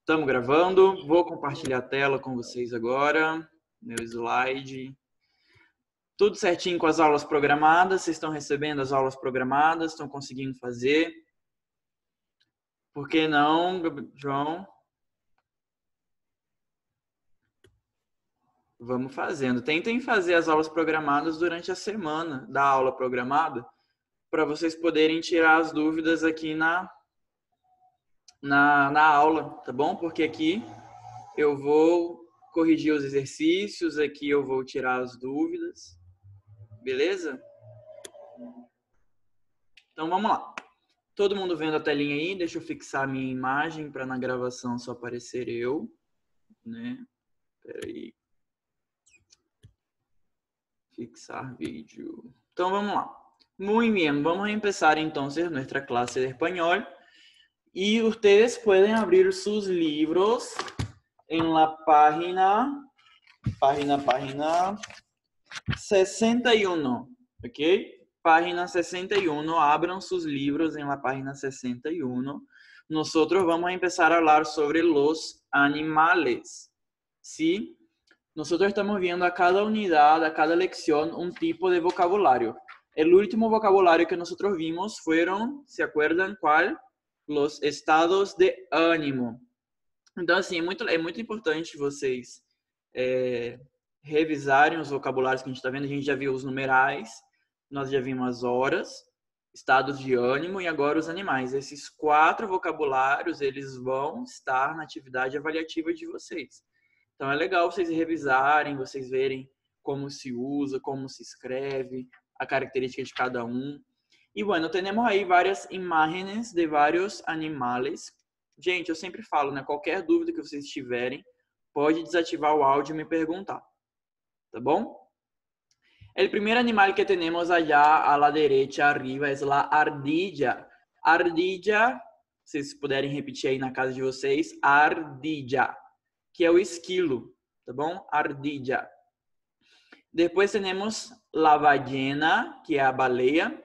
Estamos gravando. Vou compartilhar a tela com vocês agora. Meu slide. Tudo certinho com as aulas programadas. Vocês estão recebendo as aulas programadas? Estão conseguindo fazer? Por que não, João? Vamos fazendo. Tentem fazer as aulas programadas durante a semana da aula programada, para vocês poderem tirar as dúvidas aqui na aula, tá bom? Porque aqui eu vou corrigir os exercícios, aqui eu vou tirar as dúvidas, beleza? Então vamos lá. Todo mundo vendo a telinha aí? Deixa eu fixar a minha imagem para na gravação só aparecer eu, né? Peraí. Fixar vídeo. Então vamos lá. Muy bien, vamos a empezar entonces nuestra clase de español. Y ustedes pueden abrir sus libros en la página 61, ¿ok? Página 61, abran sus libros en la página 61. Nosotros vamos a empezar a hablar sobre los animales, ¿sí? Nosotros estamos viendo a cada unidad, a cada lección, un tipo de vocabulario. El último vocabulario que nosotros vimos fueron, ¿se acuerdan cuál? Los estados de ânimo. Então, assim, é muito importante vocês revisarem os vocabulários que a gente está vendo. A gente já viu os numerais, nós já vimos as horas, estados de ânimo e agora os animais. Esses 4 vocabulários, eles vão estar na atividade avaliativa de vocês. Então, é legal vocês revisarem, vocês verem como se usa, como se escreve, a característica de cada um. E, bueno, temos aí várias imagens de vários animais. Gente, eu sempre falo, né? Qualquer dúvida que vocês tiverem, pode desativar o áudio e me perguntar. Tá bom? O primeiro animal que temos allá a la derecha, arriba, é a ardilla. Ardilla, se vocês puderem repetir aí na casa de vocês, ardilla, que é o esquilo, tá bom? Ardilla. Depois temos la ballena, que é a baleia.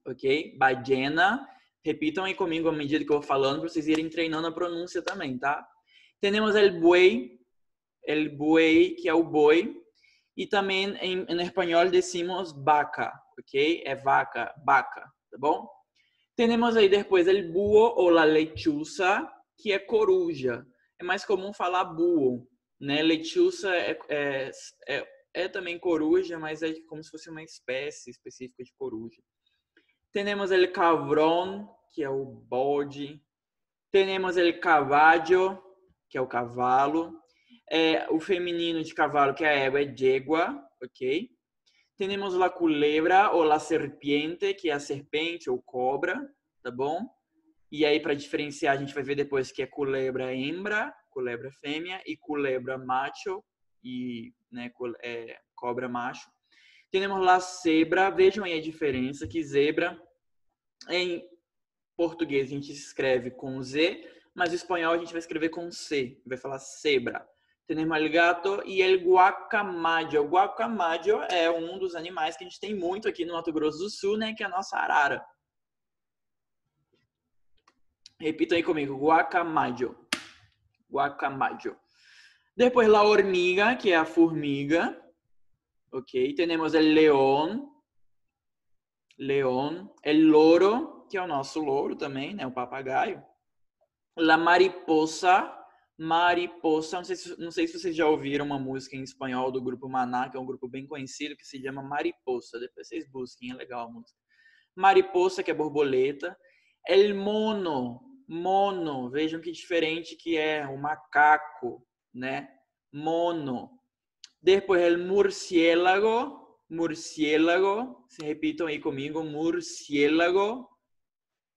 Ok? Ballena. Repitam aí comigo à medida que eu vou falando, para vocês irem treinando a pronúncia também, tá? Temos el buey, que é o boi. E também, em espanhol, decimos vaca, ok? É vaca, tá bom? Temos aí depois el búho ou la lechuza, que é coruja. É mais comum falar búho, né? Lechuza é também coruja, mas é como se fosse uma espécie específica de coruja. Temos el cabrón, que é o bode. Temos el caballo, que é o cavalo. O feminino de cavalo, que é a égua, é yegua, ok? Temos la culebra ou la serpiente, que é a serpente ou cobra, tá bom? E aí, para diferenciar, a gente vai ver depois que é culebra hembra, culebra fêmea, e culebra macho, e né, cobra macho. Temos la zebra, vejam aí a diferença, que zebra, em português a gente escreve com Z, mas em espanhol a gente vai escrever com C, vai falar zebra. Temos el gato e el guacamayo. O guacamayo é um dos animais que a gente tem muito aqui no Mato Grosso do Sul, né, que é a nossa arara. Repitam aí comigo, guacamayo. Guacamayo. Depois la hormiga, que é a formiga. Ok, temos el león. León. El loro, que é o nosso louro também, né, o papagaio. La mariposa. Mariposa, não sei se vocês já ouviram uma música em espanhol do grupo Maná, que é um grupo bem conhecido, que se chama Mariposa. Depois vocês busquem, é legal a música. Mariposa, que é borboleta. El mono, vejam que diferente que é o macaco, né? Mono. Depois el murciélago, se repitam aí comigo, murciélago.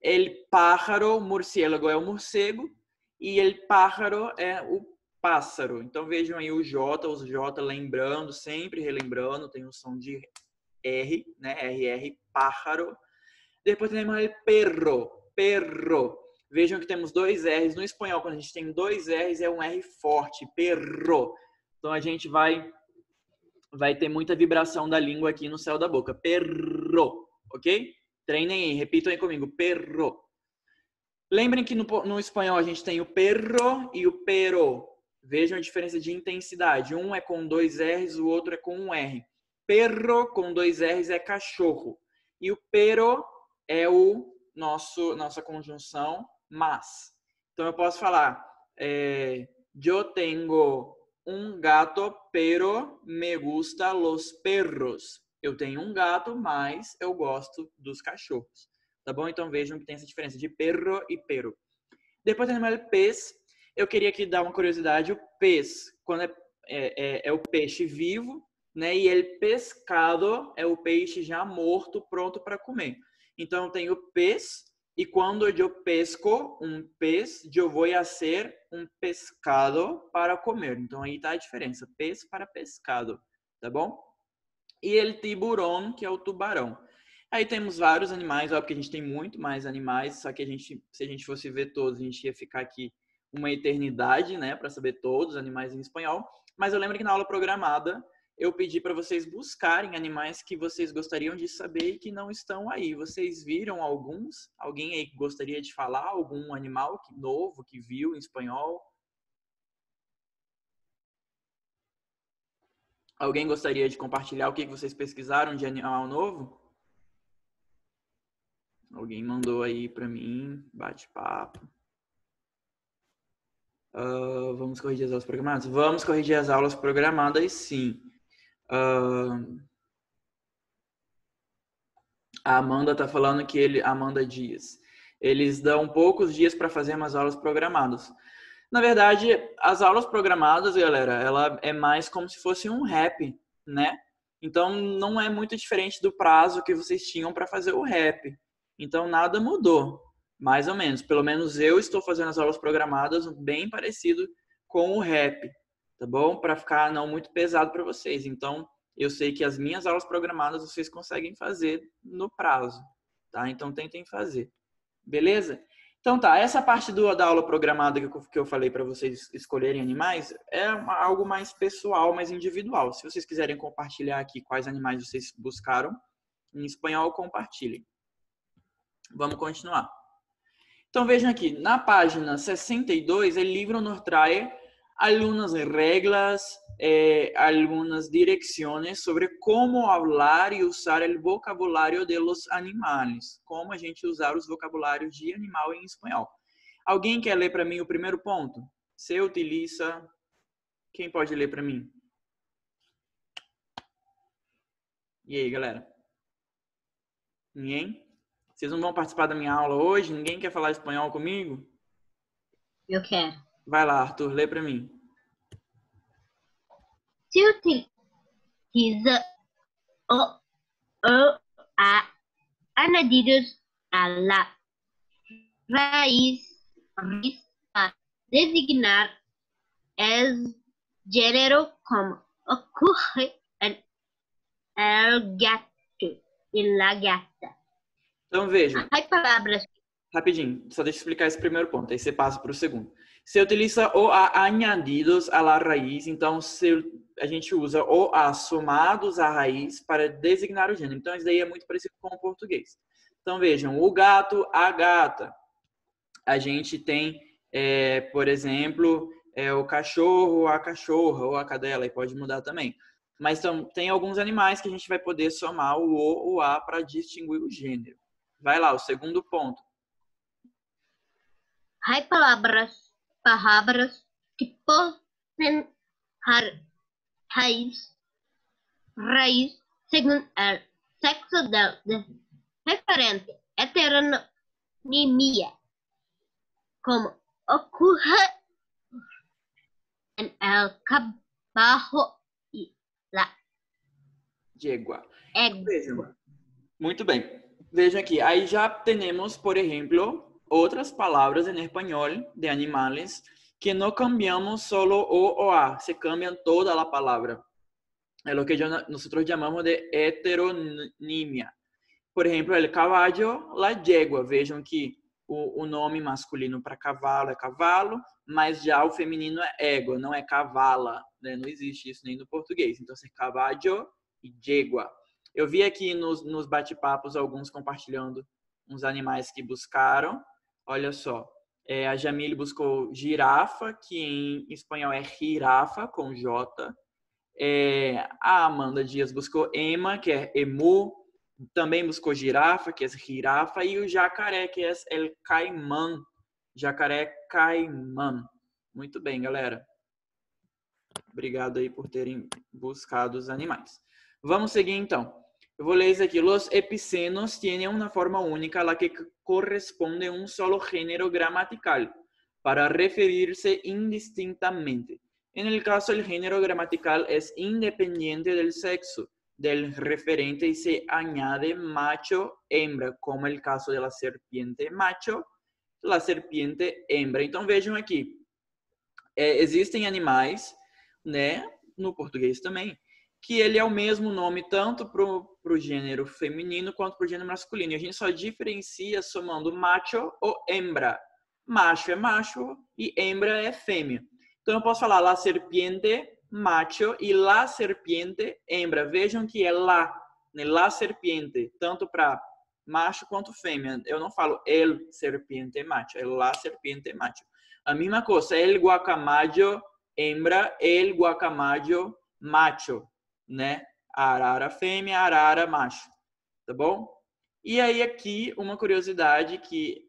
El pájaro, murciélago é o morcego. E el pájaro é o pássaro. Então vejam aí os J lembrando, sempre relembrando, tem o som de R, né? RR, pájaro. Depois temos el perro. Vejam que temos 2 R's. No espanhol, quando a gente tem 2 R's, é um R forte, perro. Então a gente vai ter muita vibração da língua aqui no céu da boca. Perro, ok? Treinem aí, repitam aí comigo, perro. Lembrem que no espanhol a gente tem o perro e o pero. Vejam a diferença de intensidade. Um é com 2 R's, o outro é com um R. Perro com 2 R's é cachorro. E o pero é nossa conjunção mas. Então eu posso falar, yo tengo un gato, pero me gusta los perros. Eu tenho um gato, mas eu gosto dos cachorros. Tá bom? Então vejam que tem essa diferença de perro e pero. Depois do animal pez, eu queria aqui dar uma curiosidade. O pez, quando é o peixe vivo, né? E el pescado é o peixe já morto, pronto para comer. Então tem o pez, e quando eu pesco um pez, eu vou a ser um pescado para comer. Então aí está a diferença, pez para pescado, tá bom? E el tiburón, que é o tubarão. Aí temos vários animais, óbvio que a gente tem muito mais animais, só que se a gente fosse ver todos, a gente ia ficar aqui uma eternidade, né, para saber todos os animais em espanhol. Mas eu lembro que na aula programada eu pedi para vocês buscarem animais que vocês gostariam de saber e que não estão aí. Vocês viram alguns? Alguém aí que gostaria de falar algum animal novo que viu em espanhol? Alguém gostaria de compartilhar o que vocês pesquisaram de animal novo? Alguém mandou aí para mim, bate-papo. Vamos corrigir as aulas programadas? Vamos corrigir as aulas programadas, sim. A Amanda está falando que Amanda Dias, eles dão poucos dias para fazer umas aulas programadas. Na verdade, as aulas programadas, galera, ela é mais como se fosse um rap, né? Então, não é muito diferente do prazo que vocês tinham para fazer o rap. Então, nada mudou, mais ou menos. Pelo menos eu estou fazendo as aulas programadas bem parecido com o rap, tá bom? Para ficar não muito pesado para vocês. Então, eu sei que as minhas aulas programadas vocês conseguem fazer no prazo, tá? Então, tentem fazer. Beleza? Então tá, essa parte da aula programada que eu falei para vocês escolherem animais é algo mais pessoal, mais individual. Se vocês quiserem compartilhar aqui quais animais vocês buscaram em espanhol, compartilhem. Vamos continuar. Então vejam aqui, na página 62, o livro nos traz algumas regras, algumas direções sobre como falar e usar o vocabulário de los animales, como a gente usar os vocabulários de animal em espanhol. Alguém quer ler para mim o primeiro ponto? Se utiliza... Quem pode ler para mim? E aí, galera? Ninguém? Vocês não vão participar da minha aula hoje? Ninguém quer falar espanhol comigo? Eu quero. Vai lá, Arthur, lê para mim. Se utiliza o a añadidos a la raíz para designar el género como ocurre en el gato e la gata. Então vejam. Hay palavras. Rapidinho, só deixa eu explicar esse primeiro ponto, aí você passa para o segundo. Se utiliza o a añadidos a la raiz, então a gente usa o a somados à raiz para designar o gênero. Então isso daí é muito parecido com o português. Então vejam, o gato, a gata. A gente tem, por exemplo, o cachorro, a cachorra ou a cadela, e pode mudar também. Mas então, tem alguns animais que a gente vai poder somar o a para distinguir o gênero. Vai lá, o segundo ponto. Hay palavras que poseen raíz según el sexo del referente, heteronimia, como ocurre en el caballo y la Yegua. égua. Muito bem. Vejam aqui, aí já temos, por exemplo, outras palavras em espanhol de animales que não cambiamos solo o ou a, se cambiam toda a palavra. É o que nós chamamos de heteronímia. Por exemplo, el caballo, la yegua. Vejam que o nome masculino para cavalo é cavalo, mas já o feminino é égua, não é cavala, né? Não existe isso nem no português. Então, é caballo e yegua. Eu vi aqui nos bate-papos alguns compartilhando uns animais que buscaram. Olha só. A Jamile buscou girafa, que em espanhol é girafa, com J. A Amanda Dias buscou ema, que é emu. Também buscou girafa, que é girafa. E o jacaré, que é el caimán. Jacaré caimán. Muito bem, galera. Obrigado aí por terem buscado os animais. Vamos seguir, então. Eu vou ler isso aqui. Los epicenos tienen una forma única a la que corresponde un solo género gramatical para referirse indistintamente. En el caso, el género gramatical es independiente del sexo del referente y se añade macho, hembra, como el caso de la serpiente macho, la serpiente hembra. Então, vejam aqui. Existem animais, né, no português também, que ele é o mesmo nome tanto para o gênero feminino quanto para o gênero masculino. E a gente só diferencia somando macho ou hembra. Macho é macho e hembra é fêmea. Então eu posso falar la serpiente macho e la serpiente hembra. Vejam que é la, né, la serpiente, tanto para macho quanto fêmea. Eu não falo el serpiente macho, é la serpiente macho. A mesma coisa, el guacamayo hembra, el guacamayo macho, né? Arara fêmea, arara macho, tá bom? E aí aqui uma curiosidade que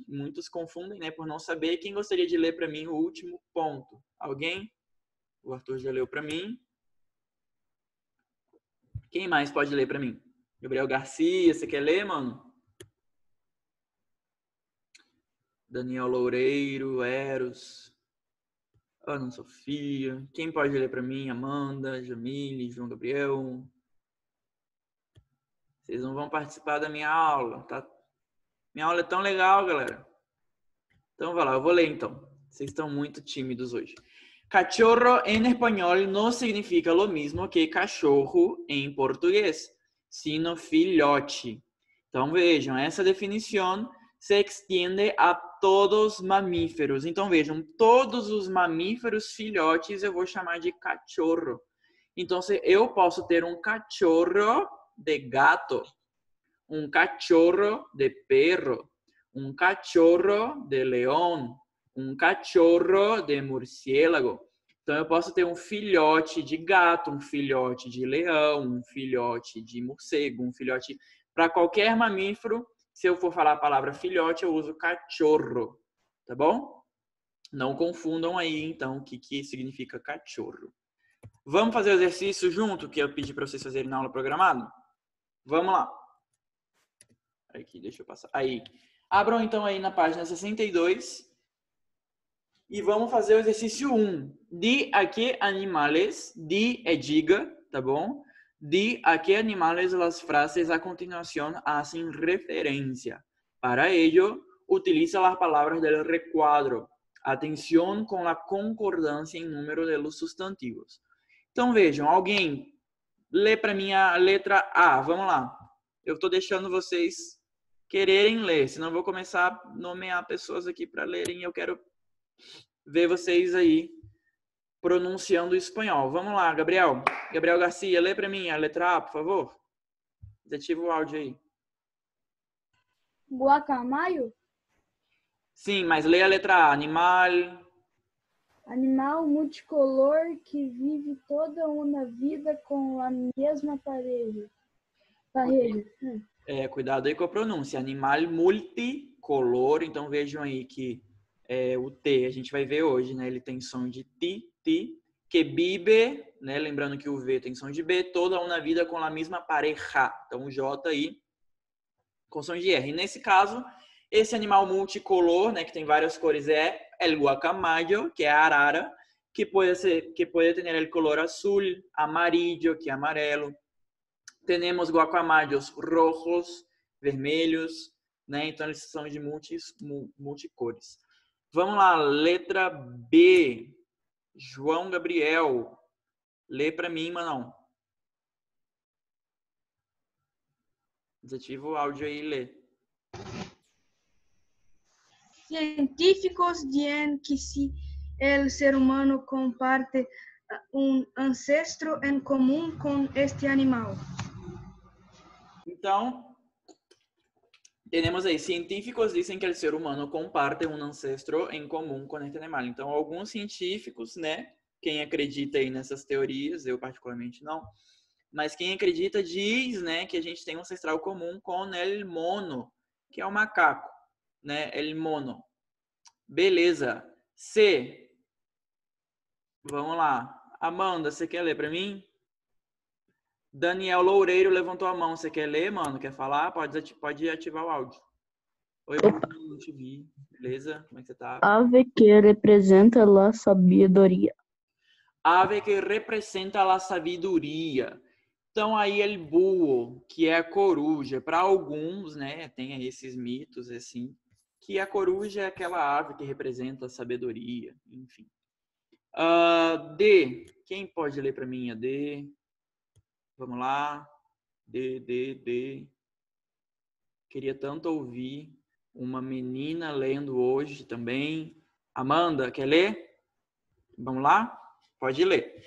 muitos confundem, né, por não saber. Quem gostaria de ler para mim o último ponto? Alguém? O Arthur já leu para mim. Quem mais pode ler para mim? Gabriel Garcia, você quer ler, mano? Daniel Loureiro, Eros, Ana Sofia. Quem pode ler para mim? Amanda, Jamile, João Gabriel. Vocês não vão participar da minha aula, tá? Minha aula é tão legal, galera. Então, vai lá, eu vou ler então. Vocês estão muito tímidos hoje. Cachorro em espanhol não significa o mesmo que cachorro em português, sino filhote. Então, vejam, essa definição se extiende a todos os mamíferos. Então, vejam, todos os mamíferos filhotes eu vou chamar de cachorro. Então, eu posso ter um cachorro de gato, um cachorro de perro, um cachorro de leão, um cachorro de murciélago. Então, eu posso ter um filhote de gato, um filhote de leão, um filhote de morcego, um filhote... Para qualquer mamífero, se eu for falar a palavra filhote, eu uso cachorro, tá bom? Não confundam aí, então, o que significa cachorro. Vamos fazer o exercício junto, que eu pedi para vocês fazerem na aula programada? Vamos lá. Aqui, deixa eu passar. Aí. Abram, então, aí na página 62. E vamos fazer o exercício 1. Di a que animales, di é diga, tá bom? Di a que animales las frases a continuación hacen referencia. Para ello, utiliza las palabras del recuadro. Atención con la concordancia en número de los sustantivos. Então, vejam, alguém lê para mim a letra A. Vamos lá. Eu estou deixando vocês quererem ler, senão eu vou começar a nomear pessoas aqui para lerem. Eu quero ver vocês aí pronunciando o espanhol. Vamos lá, Gabriel. Gabriel Garcia, lê para mim a letra A, por favor. Desativa o áudio aí. Guacamayo? Sim, mas lê a letra A. Animal. Animal multicolor que vive toda uma vida com a mesma parelha. Cuidado aí com a pronúncia. Animal multicolor. Então vejam aí que o T a gente vai ver hoje, né? Ele tem som de ti, ti. Que vive, né? Lembrando que o V tem som de B. Toda uma vida com a mesma pareja. Então o J aí com som de R. E nesse caso, esse animal multicolor, né? Que tem várias cores, é el guacamayo, que é a arara, que pode ter el color azul, amarillo, que é amarelo. Temos guacamayos rojos, vermelhos, né? Então eles são de multicores. Vamos lá, letra B. João Gabriel. Lê para mim, Manão. Desativa o áudio aí e lê. Científicos dizem que se o ser humano comparte um ancestro em comum com este animal. Então, Temos aí, científicos dizem que o ser humano comparte um ancestro em comum com este animal. Então, alguns científicos, né, quem acredita aí nessas teorias, eu particularmente não, mas quem acredita diz, né, que a gente tem um ancestral comum com el mono, que é o macaco, né, el mono. Beleza. C. Vamos lá. Amanda, você quer ler para mim? Daniel Loureiro levantou a mão. Você quer ler, mano? Quer falar? Pode ativar o áudio. Oi, Bruno, não te vi. Beleza? Como é que você tá? Ave que representa a sabedoria. Ave que representa a sabedoria. Então, aí, el búho, que é a coruja. Para alguns, né, tem esses mitos, assim, que a coruja é aquela ave que representa a sabedoria, enfim. D. Quem pode ler para mim a D? Vamos lá. D. Queria tanto ouvir uma menina lendo hoje também. Amanda, quer ler? Vamos lá? Pode ler.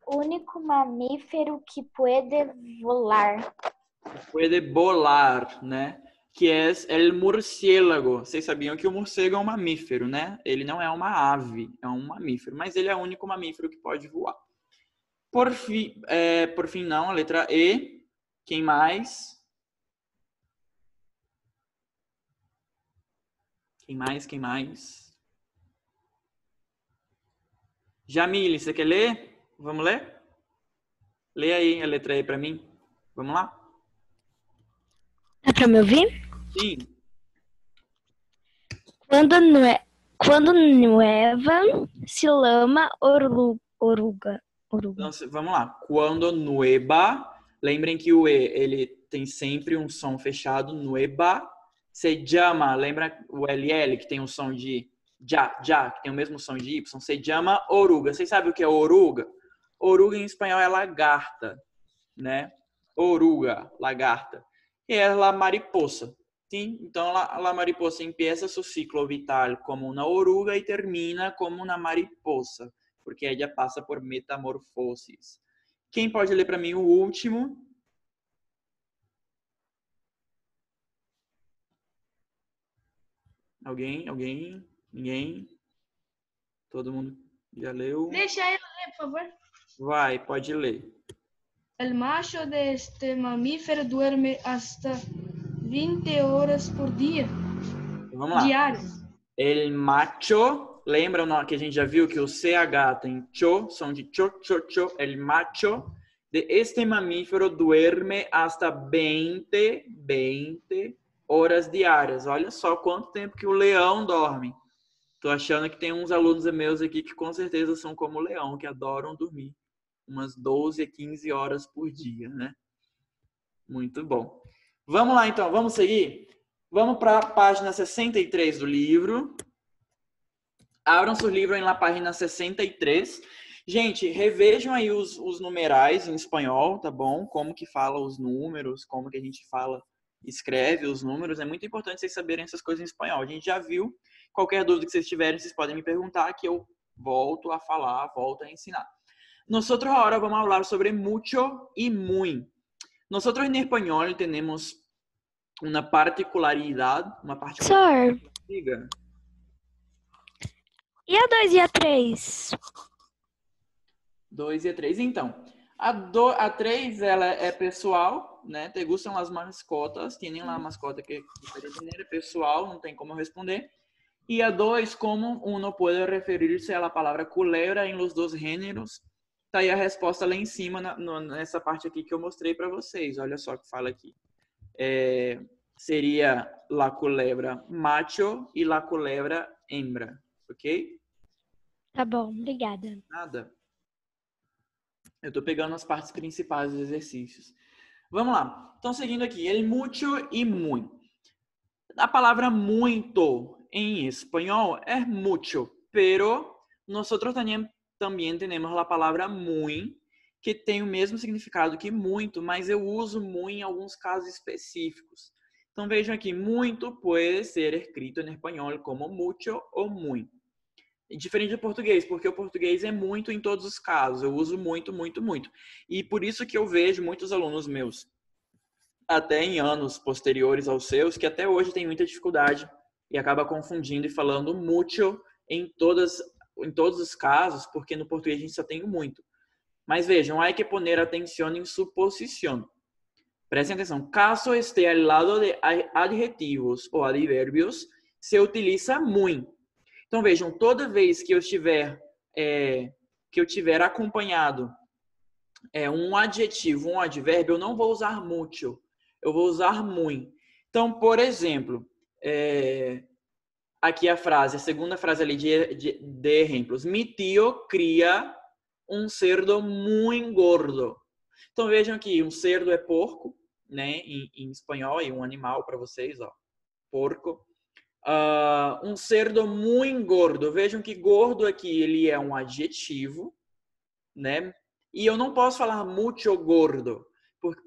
Único mamífero que pode volar. Pode volar, né? Que é o murciélago. Vocês sabiam que o morcego é um mamífero, né? Ele não é uma ave, é um mamífero. Mas ele é o único mamífero que pode voar. Por fim, não, a letra E. Quem mais? Quem mais? Jamile, você quer ler? Vamos ler? Lê aí a letra E para mim. Vamos lá? Dá pra me ouvir? Sim. Quando neva, se lama oruga. Então, vamos lá. Quando nueva, lembrem que o E, ele tem sempre um som fechado, nueva. Se llama, lembra o LL, que tem um som de já, que tem o mesmo som de Y. Se llama oruga. Vocês sabem o que é oruga? Oruga em espanhol é lagarta, né? Oruga, lagarta. E é la mariposa. Sim? Então, la mariposa empieza su ciclo vital como una oruga e termina como una mariposa, porque ela passa por metamorfoses. Quem pode ler para mim o último? Alguém? Ninguém? Todo mundo já leu? Deixa ele ler, por favor. Vai, pode ler. El macho de este mamífero duerme hasta 20 horas por dia. Vamos lá. Diárias. El macho, lembra que a gente já viu que o CH tem cho, som de cho. El macho de este mamífero duerme hasta 20 horas diárias. Olha só quanto tempo que o leão dorme. Tô achando que tem uns alunos meus aqui que com certeza são como o leão, que adoram dormir umas 12 a 15 horas por dia, né? Muito bom. Vamos lá, então. Vamos seguir? Vamos para a página 63 do livro. Abram seu livro aí na página 63. Gente, revejam aí os numerais em espanhol, tá bom? Como que fala os números, como que a gente escreve os números. É muito importante vocês saberem essas coisas em espanhol. A gente já viu. Qualquer dúvida que vocês tiverem, vocês podem me perguntar que eu volto a falar, volto a ensinar. Nosotros ahora vamos a hablar sobre mucho y muy. Nosotros en español tenemos una particularidad. Sir, Diga. e a 2 e a 3? 2 e a 3. Então, a 3 ela é pessoal, né? Te gustam as mascotas? Tienen lá a mascota que é pessoal, não tem como responder. E a 2, como uno pode referir-se à palavra culebra em los dos gêneros? Tá aí a resposta lá em cima, nessa parte aqui que eu mostrei para vocês. Olha só o que fala aqui. Seria la culebra macho e la culebra hembra, ok? Tá bom, obrigada. Nada. Eu tô pegando as partes principais dos exercícios. Vamos lá. Então, seguindo aqui. El mucho y muy. A palavra muito em espanhol é mucho, pero nosotros também temos a palavra muy, que tem o mesmo significado que muito, mas eu uso muy em alguns casos específicos. Então, vejam aqui. Muito pode ser escrito em espanhol como mucho ou muy. Diferente do português, porque o português é muito em todos os casos. Eu uso muito, muito, muito. E por isso que eu vejo muitos alunos meus até em anos posteriores aos seus, que até hoje tem muita dificuldade e acaba confundindo e falando mucho em todos os casos, porque no português a gente só tem o muito. Mas vejam, hay que poner atención en su posición. Prestem atenção. Caso esté al lado de adjetivos ou adverbios, se utiliza muy. Então vejam, toda vez que eu tiver acompanhado um adjetivo, um advérbio, eu não vou usar mucho, eu vou usar muy. Então, por exemplo, aqui a segunda frase ali de exemplos. Mi tío cria um cerdo muy gordo. Então vejam que um cerdo é porco, né, em espanhol, e um animal para vocês, ó, porco. Um cerdo muy gordo. Vejam que gordo aqui ele é um adjetivo, né? E eu não posso falar mucho gordo,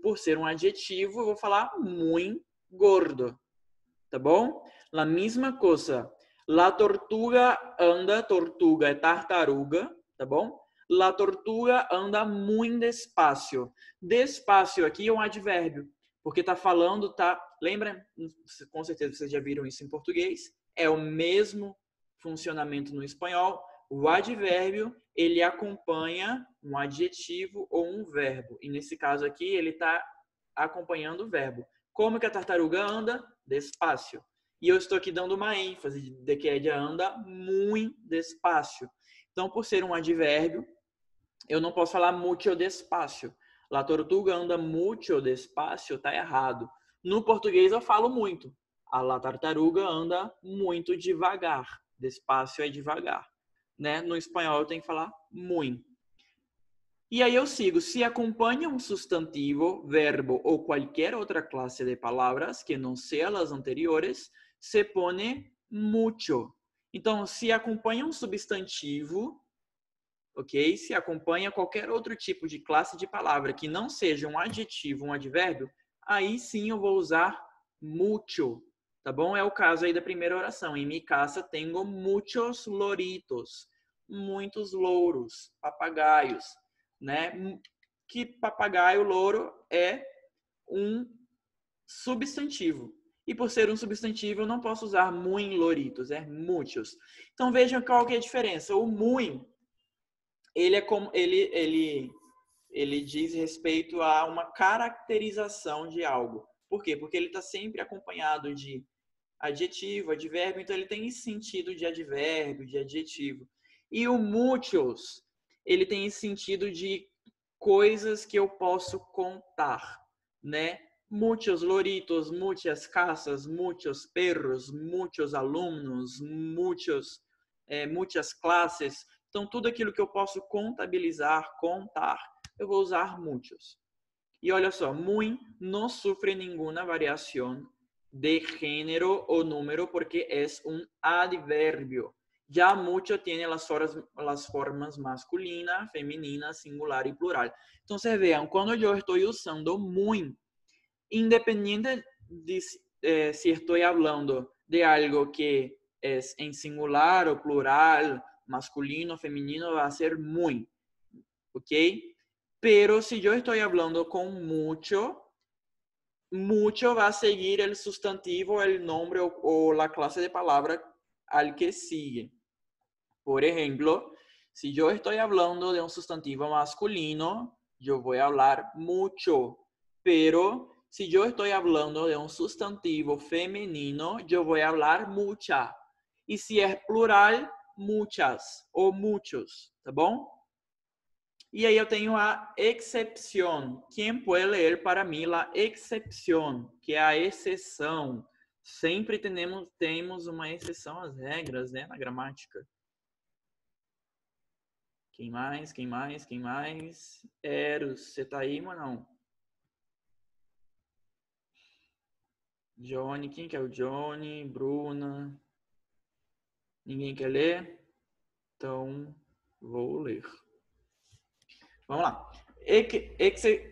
por ser um adjetivo, eu vou falar muy gordo, tá bom? La mesma coisa. La tortuga anda, tortuga é tartaruga, tá bom? La tortuga anda muy despacio. Despacio aqui é um advérbio, porque tá falando, lembra? Com certeza vocês já viram isso em português. É o mesmo funcionamento no espanhol. O advérbio, ele acompanha um adjetivo ou um verbo. E nesse caso aqui, ele está acompanhando o verbo. Como que a tartaruga anda? Despacio. E eu estou aqui dando uma ênfase de que ela anda muito despacio. Então, por ser um advérbio, eu não posso falar mucho despacio. La tortuga anda mucho despacio, tá errado. No português eu falo muito. A la tartaruga anda muito devagar. Despacio é devagar. Né? No espanhol eu tenho que falar muy. E aí eu sigo. Se acompanha um substantivo, verbo ou qualquer outra classe de palavras que não sejam as anteriores, se pone mucho. Então, se acompanha um substantivo, ok? Se acompanha qualquer outro tipo de classe de palavra que não seja um adjetivo, um advérbio, aí sim eu vou usar mucho. Tá bom? É o caso aí da primeira oração. Em mi casa tenho muchos loritos. Muitos louros, papagaios, né? Que papagaio, louro, é um substantivo. E por ser um substantivo, eu não posso usar muy loritos, é muchos. Então vejam qual que é a diferença. O muy, ele diz respeito a uma caracterização de algo. Por quê? Porque ele está sempre acompanhado de adjetivo, advérbio, então ele tem esse sentido de advérbio, de adjetivo. E o muchos, ele tem esse sentido de coisas que eu posso contar, né? Muchos loritos, muchas casas, muchos perros, muchos alunos, muitas classes. Então, tudo aquilo que eu posso contabilizar, contar, eu vou usar muchos. E olha só, muy não sofre nenhuma variação de género o número porque es un adverbio. Ya mucho tiene las formas masculina, feminina, singular y plural. Entonces vean, cuando yo estoy usando muy, independiente de si estoy hablando de algo que es en singular o plural, masculino, femenino, va a ser muy, ¿ok? Pero si yo estoy hablando con mucho va a seguir el sustantivo, el nombre o la clase de palabra al que sigue. Por ejemplo, si yo estoy hablando de un sustantivo masculino, yo voy a hablar mucho. Pero si yo estoy hablando de un sustantivo femenino, yo voy a hablar mucha. Y si es plural, muchas o muchos, ¿tá bom? E aí eu tenho a excepción. Quem pode ler para mim a excepción, que é a exceção. Sempre temos uma exceção às regras, né, na gramática. Quem mais? Eros, você tá aí, ou não? Johnny, quem que é o Johnny? Bruna? Ninguém quer ler? Então, vou ler. Vamos lá.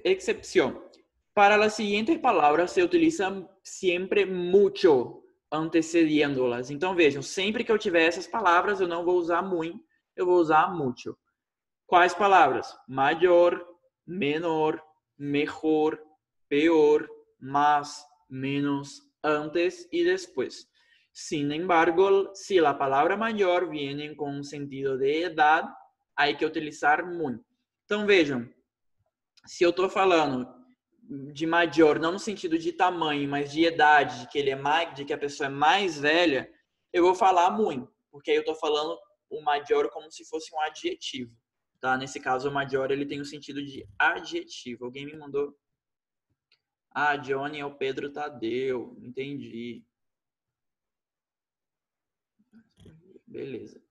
Excepción. Para las siguientes palabras se utiliza siempre mucho antecediéndolas. Então, vejam, sempre que eu tiver essas palavras, eu não vou usar muy, eu vou usar mucho. Quais palavras? Maior, menor, mejor, peor, más, menos, antes y después. Sin embargo, si la palabra mayor viene com um sentido de edad, hay que utilizar muy. Então, vejam, se eu estou falando de maior, não no sentido de tamanho, mas de idade, de que ele é mais, de que a pessoa é mais velha, eu vou falar muito, porque aí eu estou falando o maior como se fosse um adjetivo, tá? Nesse caso, o maior ele tem o sentido de adjetivo. Alguém me mandou? Ah, Johnny é o Pedro Tadeu, entendi. Beleza.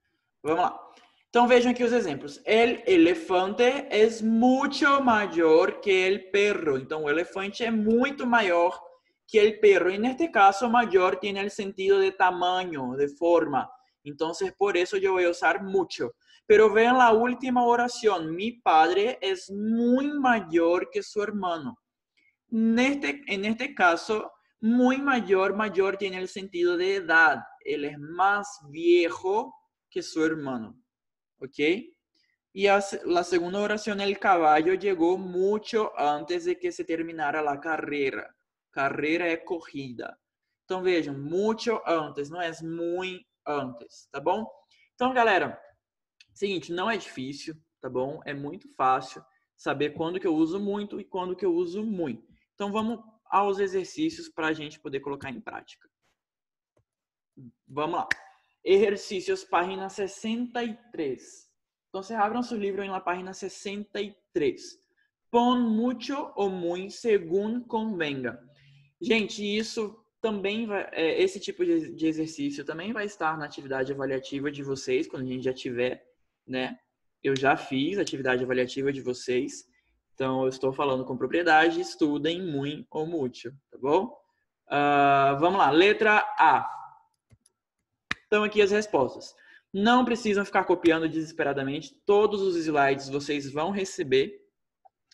Vamos lá. Então vejam aqui os exemplos. El elefante es mucho mayor que el perro. Então o elefante é muito maior que el perro. E neste caso, mayor tiene el sentido de tamaño, de forma. Entonces por eso yo voy a usar mucho. Pero vean la última oración. Mi padre es muy mayor que su hermano. En este caso, muy mayor, mayor tiene el sentido de edad. Él es más viejo que su hermano. ¿Ok? Y la segunda oración, el caballo llegó mucho antes de que se terminara la carrera. Carrera é corrida. Então, vejam, mucho antes, não é muy antes, tá bom? Então, galera, seguinte, não é difícil, tá bom? É muito fácil saber quando que eu uso muito e quando que eu uso muito. Então, vamos aos exercícios para a gente poder colocar em prática. Vamos lá. Exercícios, página 63. Então, você abram seu livro na página 63. Pon mucho ou muy según convenga. Gente, isso também vai, esse tipo de exercício também vai estar na atividade avaliativa de vocês, quando a gente já tiver, né? Eu já fiz a atividade avaliativa de vocês. Então, eu estou falando com propriedade. Estudem muy ou mucho, tá bom? Vamos lá. Letra A. Então, aqui as respostas. Não precisam ficar copiando desesperadamente. Todos os slides vocês vão receber.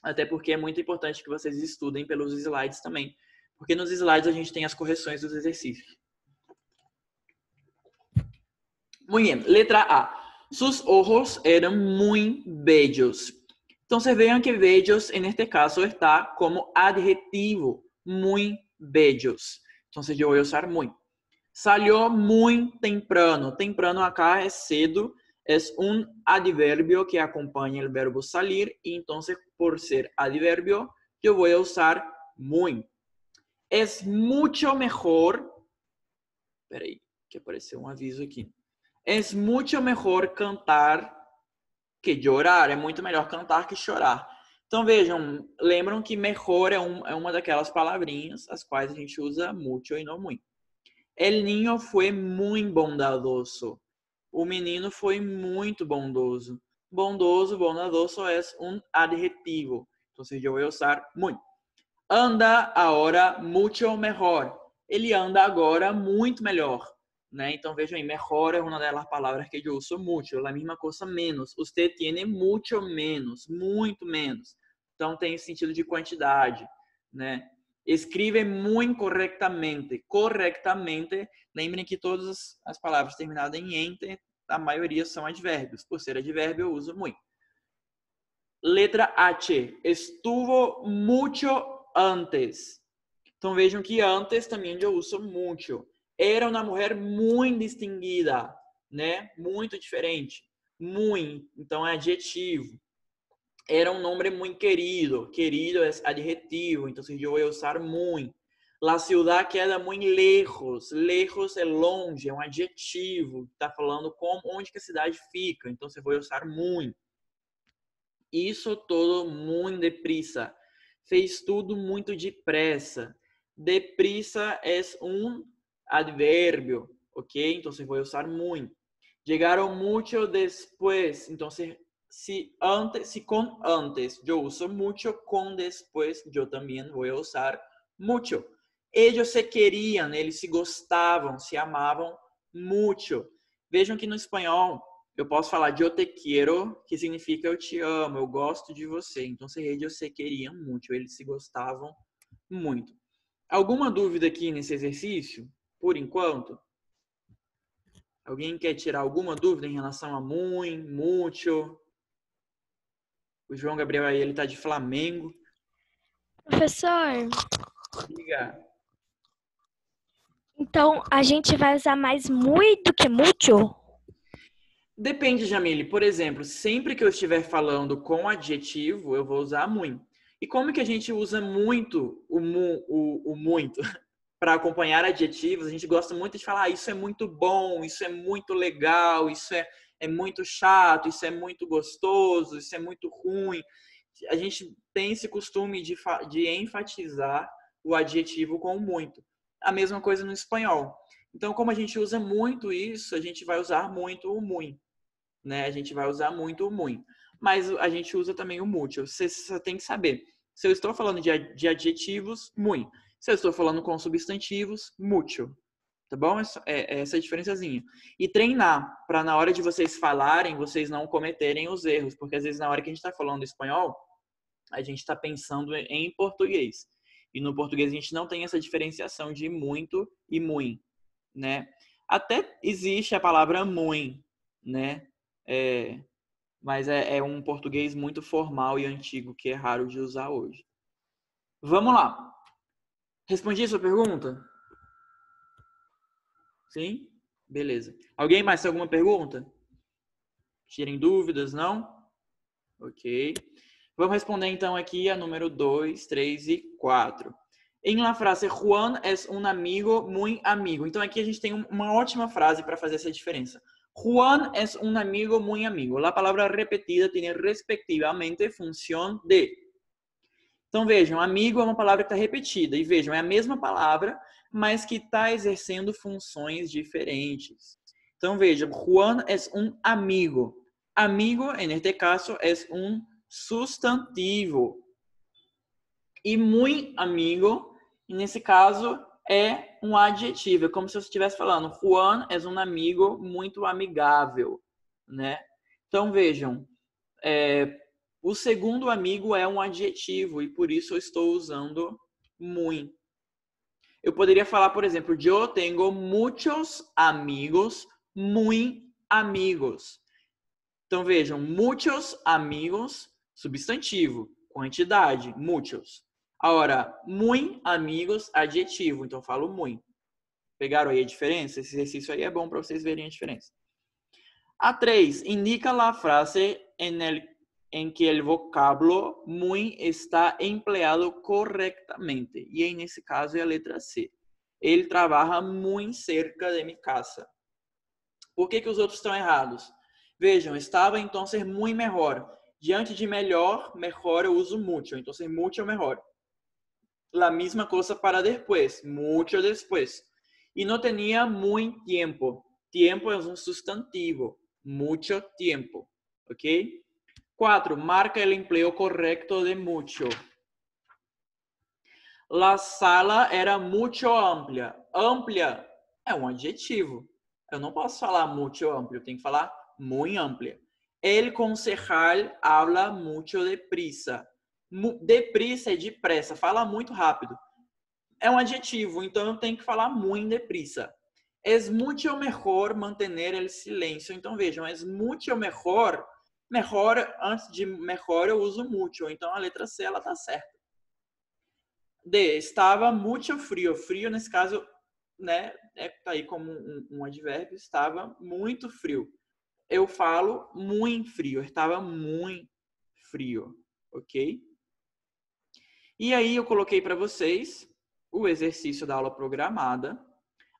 Até porque é muito importante que vocês estudem pelos slides também. Porque nos slides a gente tem as correções dos exercícios. Muy bien. Letra A. Sus ojos eran muy bellos. Então, vocês veem que bellos, neste caso, está como adjetivo. Muy bellos. Então, eu vou usar muy. Salió muy temprano. Temprano acá é cedo. É um advérbio que acompanha o verbo salir. E, então, por ser advérbio, eu vou usar muy. Es mucho mejor. Espera aí, que apareceu um aviso aqui. Es mucho mejor cantar que chorar. É muito melhor cantar que chorar. Então, vejam, lembram que mejor é uma daquelas palavrinhas as quais a gente usa mucho e não muy. El niño fue muy bondadoso. O menino foi muito bondoso. Bondoso, bondadoso é um adjetivo. Então, eu vou usar muy. Anda agora mucho mejor. Ele anda agora muito melhor. Né? Então, vejam aí, mejor é uma das palavras que eu uso muito. A mesma coisa, menos. Você tem muito menos, muito menos. Então, tem sentido de quantidade. Né? Escreve muito corretamente. Corretamente, lembrem que todas as palavras terminadas em ente, a maioria são advérbios. Por ser advérbio, eu uso muito. Letra H. Estuvo mucho antes. Então, vejam que antes também eu uso muito. Era uma mulher muito distinguida, né? Muito diferente. Muito, então é adjetivo. Era um nome muito querido. Querido é adjetivo, então eu vou usar muito. La ciudad queda muito lejos. Lejos é longe, é um adjetivo. Está falando onde que a cidade fica, então você vai usar muito. Isso todo muito deprisa. Fez tudo muito depressa. Deprisa é um advérbio, ok? Então, você vai usar muito. Chegaram muito depois. Então, se com antes eu uso muito, com depois eu também vou usar muito. Eles se queriam, eles se gostavam, se amavam muito. Vejam que no espanhol eu posso falar eu te quiero, que significa eu te amo, eu gosto de você. Então, eles se queriam muito, eles se gostavam muito. Alguma dúvida aqui nesse exercício? Por enquanto? Alguém quer tirar alguma dúvida em relação a muito, muito? O João Gabriel aí, ele tá de Flamengo. Professor, Diga. Então, a gente vai usar mais muito do que mucho? Depende, Jamile. Por exemplo, sempre que eu estiver falando com adjetivo, eu vou usar muito. E como que a gente usa muito o muito para acompanhar adjetivos? A gente gosta muito de falar, isso é muito bom, isso é muito legal, isso é muito chato, isso é muito gostoso, isso é muito ruim. A gente tem esse costume de enfatizar o adjetivo com muito. A mesma coisa no espanhol. Então, como a gente usa muito isso, a gente vai usar muito o muito, né? A gente vai usar muito o muito. Mas a gente usa também o mucho. Você só tem que saber. Se eu estou falando de adjetivos, muito. Se eu estou falando com substantivos, mucho. Tá bom? Essa diferençazinha. E treinar, para na hora de vocês falarem, vocês não cometerem os erros. Porque às vezes na hora que a gente está falando espanhol, a gente está pensando em português. E no português a gente não tem essa diferenciação de muito e muito, né? Até existe a palavra muito, né? Mas é um português muito formal e antigo que é raro de usar hoje. Vamos lá. Respondi a sua pergunta? Sim? Beleza. Alguém mais tem alguma pergunta? Tirem dúvidas, não? Ok. Vamos responder então aqui a número 2, 3 e 4. Em la frase, Juan es un amigo muy amigo. Então aqui a gente tem uma ótima frase para fazer essa diferença. Juan es un amigo muy amigo. La palabra repetida tiene respectivamente función de. Então vejam, amigo é uma palavra que está repetida. E vejam, é a mesma palavra, mas que está exercendo funções diferentes. Então vejam, Juan es un amigo. Amigo, en este caso, es un sustantivo. E muy amigo, nesse caso, é um adjetivo. É como se eu estivesse falando, Juan é um amigo muito amigável, né? Então, vejam, o segundo amigo é um adjetivo e por isso eu estou usando muy. Eu poderia falar, por exemplo, yo tengo muchos amigos, muy amigos. Então, vejam, muchos amigos, substantivo, quantidade, muchos. Agora, muy amigos, adjetivo. Então, eu falo muy. Pegaram aí a diferença? Esse exercício aí é bom para vocês verem a diferença. A 3. Indica a frase em que o vocábulo muy está empleado correctamente. E aí, nesse caso, é a letra C. Ele trabalha muy cerca de mi casa. Por que os outros estão errados? Vejam, estava então ser muy mejor. Diante de melhor, mejor eu uso mucho. Então, ser mucho mejor. La misma cosa para después, mucho después. Y no tenía muy tiempo. Tiempo es un sustantivo, mucho tiempo. ¿Ok? 4. Marca el empleo correcto de mucho. La sala era mucho amplia. Amplia é um adjetivo. Eu não posso falar mucho amplia, eu tenho que falar muy amplia. El concejal habla mucho deprisa. Deprisa é depressa, fala muito rápido. É um adjetivo, então eu tenho que falar muito deprisa. Es mucho mejor mantener el silencio. Então vejam, es mucho mejor. Mejor, antes de mejor eu uso mucho. Então a letra C ela tá certa. D. Estava muito frio. Frio nesse caso, né, tá aí como um advérbio. Estava muito frio. Eu falo muito frio. Estava muito frio, ok? E aí eu coloquei para vocês o exercício da aula programada,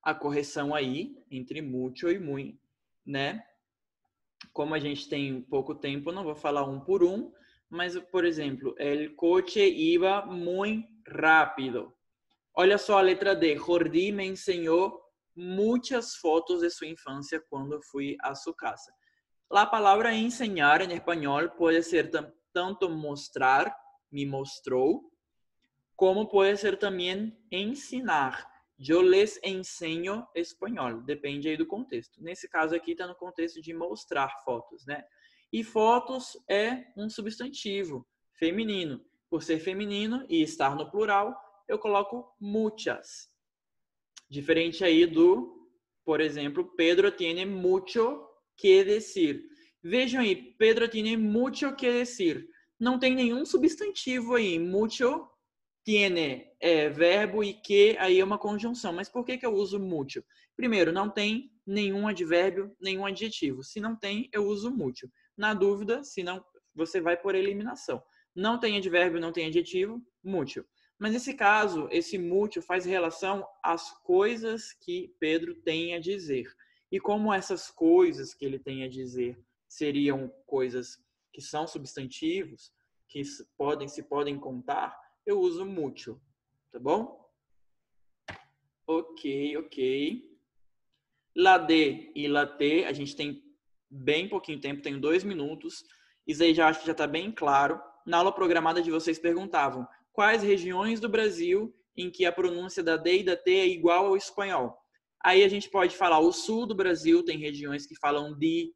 a correção aí entre mucho e muy, né? Como a gente tem pouco tempo, eu não vou falar um por um, mas, por exemplo, el coche iba muy rápido. Olha só a letra D. Jordi me enseñó muchas fotos de sua infância quando fui a sua casa. A palavra enseñar em espanhol pode ser tanto mostrar, me mostrou, como pode ser também ensinar. Eu les enseño espanhol. Depende aí do contexto. Nesse caso aqui está no contexto de mostrar fotos, né? E fotos é um substantivo feminino. Por ser feminino e estar no plural, eu coloco muchas. Diferente aí do, por exemplo, Pedro tiene mucho que decir. Vejam aí, Pedro tiene mucho que decir. Não tem nenhum substantivo aí. Mucho Tiene é verbo e que aí é uma conjunção. Mas por que eu uso mucho? Primeiro, não tem nenhum advérbio, nenhum adjetivo. Se não tem, eu uso mucho. Na dúvida, se não, você vai por eliminação. Não tem advérbio, não tem adjetivo, mucho. Mas nesse caso, esse mucho faz relação às coisas que Pedro tem a dizer. E como essas coisas que ele tem a dizer seriam coisas que são substantivos, que se podem contar, eu uso mucho, tá bom? Ok. La de e la te, a gente tem bem pouquinho tempo, tem 2 minutos. Isso aí já acho que já está bem claro. Na aula programada de vocês perguntavam quais regiões do Brasil em que a pronúncia da D e da T é igual ao espanhol. Aí a gente pode falar, o sul do Brasil tem regiões que falam di,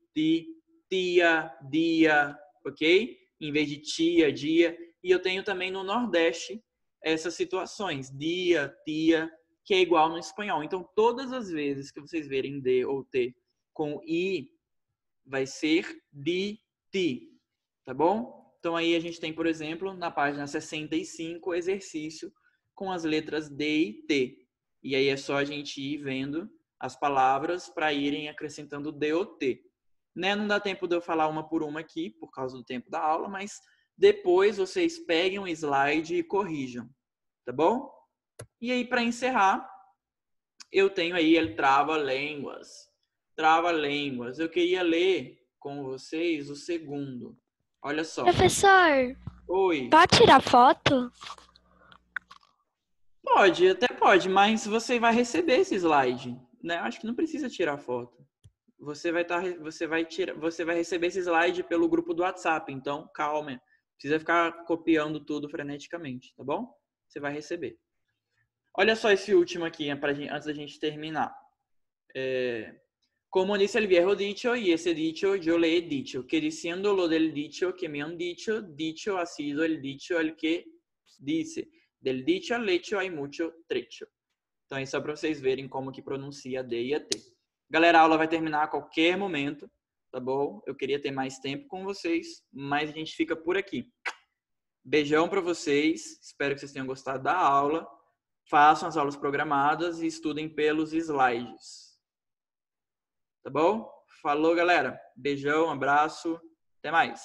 tia, dia, ok? Em vez de tia, dia. E eu tenho também no Nordeste essas situações, dia, tia, que é igual no espanhol. Então, todas as vezes que vocês verem D ou T com I, vai ser di, ti, tá bom? Então, aí a gente tem, por exemplo, na página 65, o exercício com as letras D e T. E aí é só a gente ir vendo as palavras para irem acrescentando D ou T. Né? Não dá tempo de eu falar uma por uma aqui, por causa do tempo da aula, mas depois vocês peguem um slide e corrijam, tá bom? E aí, para encerrar, eu tenho aí ele trava-línguas. Trava-línguas. Eu queria ler com vocês o segundo. Olha só. Professor, Oi. pode tirar foto? Pode, até pode, mas você vai receber esse slide, né? Acho que não precisa tirar foto. Você vai receber esse slide pelo grupo do WhatsApp, então calma. Não precisa ficar copiando tudo freneticamente, tá bom? Você vai receber. Olha só esse último aqui, antes da gente terminar. Como dice el viejo dicho, y ese dicho yo le he dicho, que diciendo lo del dicho que me han dicho, dicho ha sido el dicho el que dice. Del dicho al hecho hay mucho trecho. Então é só para vocês verem como que pronuncia a D e a T. Galera, a aula vai terminar a qualquer momento, tá bom? Eu queria ter mais tempo com vocês, mas a gente fica por aqui. Beijão para vocês, espero que vocês tenham gostado da aula. Façam as aulas programadas e estudem pelos slides. Tá bom? Falou, galera. Beijão, abraço. Até mais.